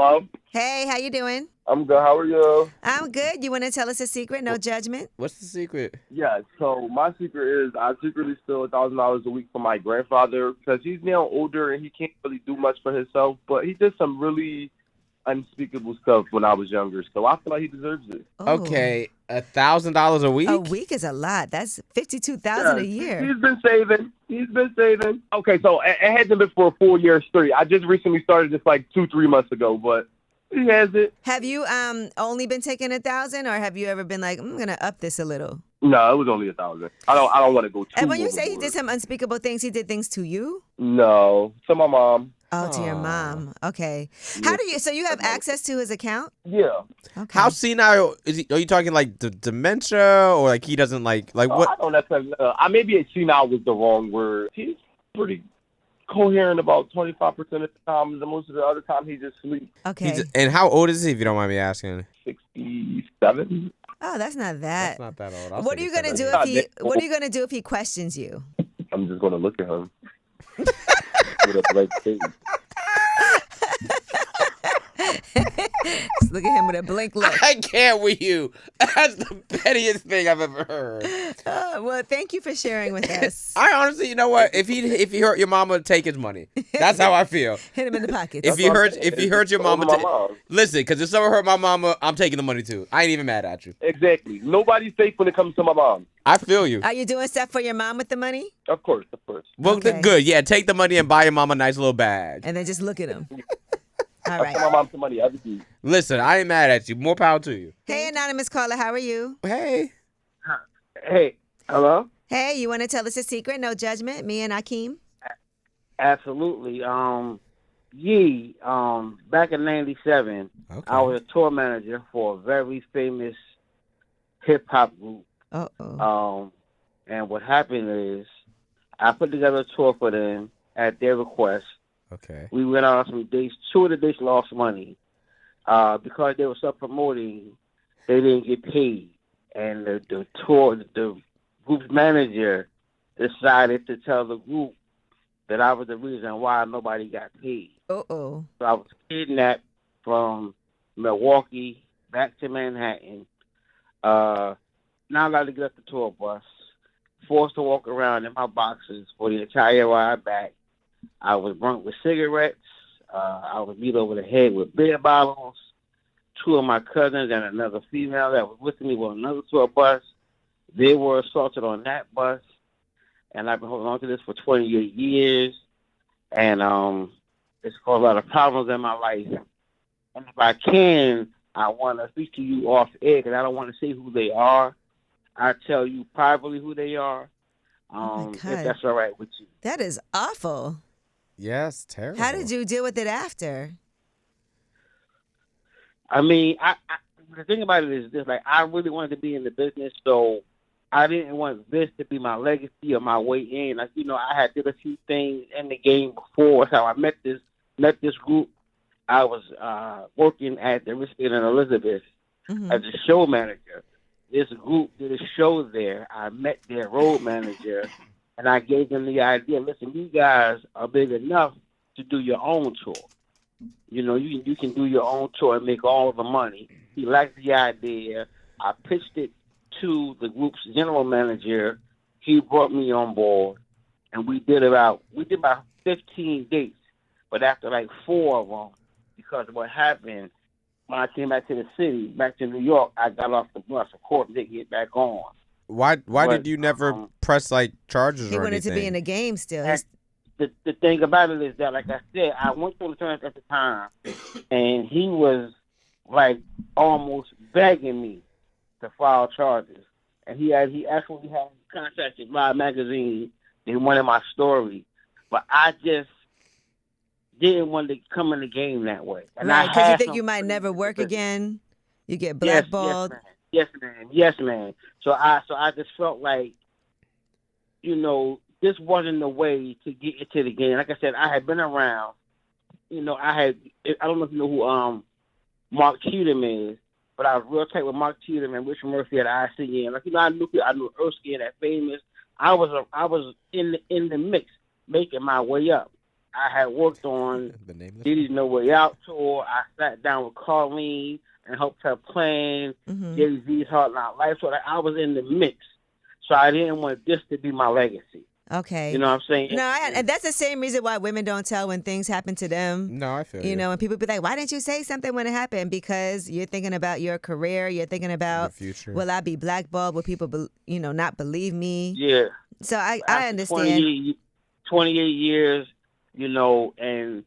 Mom. Hey, how you doing? I'm good. How are you? I'm good. You want to tell us a secret? No judgment. What's the secret? Yeah, so my secret is I secretly steal $1,000 a week from my grandfather because he's now older and he can't really do much for himself, but he did some really unspeakable stuff when I was younger, so I feel like he deserves it. Oh, Okay, $1,000 a week. a week is a lot. That's 52,000 Yeah, a year. he's been saving. He's been saving. Okay, so it hasn't been for a full year straight. I just recently started this like 2-3 months ago, but he has it. Have you only been taking 1,000, or have you ever been like, I'm gonna up this a little? No, it was only 1,000. I don't want to go too. And when you say he did overboard. some unspeakable things, he did things to you? No, to my mom. Oh, to your Aw. mom. Okay. How Yeah. do you? So you have access to his account? Yeah. Okay. How senile is he? Are you talking like dementia or like he doesn't like I what? don't necessarily know. I maybe senile was the wrong word. He's pretty coherent about 25% of the time. The most of the other time he just sleeps. Okay. And how old is he? If you don't mind me asking. 67. Oh, that's not That's that. not that old. I was What are you thinking gonna do 70. if he? What are you gonna do if he questions you? I'm just gonna look at him with a blank face. Just look at him with a blank look. I can't with you. That's the pettiest thing I've ever heard. Well, thank you for sharing with us. I honestly, you know what? If he hurt your mama, take his money. That's how I feel. Hit him in the pockets. If he hurt your mama, My mom. listen, because if someone hurt my mama, I'm taking the money too. I ain't even mad at you. Exactly. Nobody's safe when it comes to my mom. I feel you. Are you doing stuff for your mom with the money? Of course, of course. Well, Okay. good. Yeah, take the money and buy your mom a nice little bag. And then just look at him. All I right. send my mom some money every week. Listen, I ain't mad at you. More power to you. Hey, anonymous caller, how are you? Hey. Hey, hello? Hey, you want to tell us a secret? No judgment. Me and Akeem. Absolutely. Back in '97, Okay. I was a tour manager for a very famous hip hop group. Uh-oh. And what happened is I put together a tour for them at their request. Okay. We went on some dates. 2 of the dates lost money because they were self-promoting. They didn't get paid, and the group's manager decided to tell the group that I was the reason why nobody got paid. Uh-oh. So I was kidnapped from Milwaukee back to Manhattan. Not allowed to get off the tour bus. Forced to walk around in my boxes for the entire ride back. I was burnt with cigarettes. I was beat over the head with beer bottles. 2 of my cousins and another female that was with me on another tour bus. They were assaulted on that bus. And I've been holding on to this for 28 years. And it's caused a lot of problems in my life. And if I can, I want to speak to you off air because I don't want to say who they are. I tell you privately who they are. Oh my If God. that's all right with you. That is awful. Yes, terrible. How did you deal with it after? I mean, the thing about it is this: like, I really wanted to be in the business, so I didn't want this to be my legacy or my way in. Like, I had did a few things in the game before. That's how I met this group. I was working at the Ritz-Carlton in Elizabeth Mhm. as a show manager. This group did a show there. I met their road manager, and I gave them the idea. Listen, you guys are big enough to do your own tour. You can do your own tour and make all the money. He liked the idea. I pitched it to the group's general manager. He brought me on board, and we did about 15 dates. But after like 4 of them, because of what happened, when I came back to the city, back to New York, I got off the bus. Of course, didn't get back on. Why But, did you never press like charges He or wanted anything? to be in the game still. And the thing about it is that, like I said, I went to the attorney at the time, and he was like almost begging me to file charges. And he actually had contacted Live Magazine. They wanted my story, but I just didn't want to come in the game that way. And Right, I because you had think some you might never work business. again. You get Yes, blackballed. Yes, ma'am. So I just felt like, this wasn't the way to get into the game. Like I said, I had been around. I don't know if you know who Mark Cheatham is, but I was real tight with Mark Cheatham and Richard Murphy at ICN. Like, I knew Erskine at Famous. I was in the mix, making my way up. I had worked on The name of Diddy's No Way Out tour. I sat down with Carlene and helped her plan Jay-Z's Hard Knock Life. So I was in the mix. So I didn't want this to be my legacy. Okay. You know what I'm saying? No, and that's the same reason why women don't tell when things happen to them. No, I feel you. You know, and people be like, why didn't you say something when it happened? Because you're thinking about your career. You're thinking about, the future. will I be blackballed? Will people, not believe me? Yeah. So I After understand. 28 years, and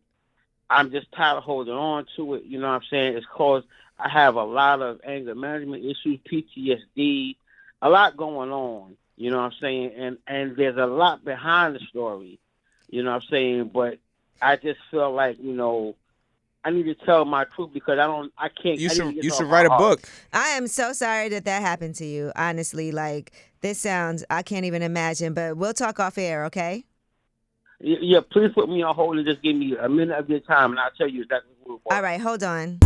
I'm just tired of holding on to it. You know what I'm saying? It's because I have a lot of anger management issues, PTSD, a lot going on. You know what I'm saying? And there's a lot behind the story. You know what I'm saying? But I just feel like, I need to tell my truth because I can't. You should write a book. I am so sorry that happened to you. Honestly, this sounds, I can't even imagine, but we'll talk off air, okay? Yeah, please put me on hold and just give me a minute of your time and I'll tell you exactly what it was. All right, hold on.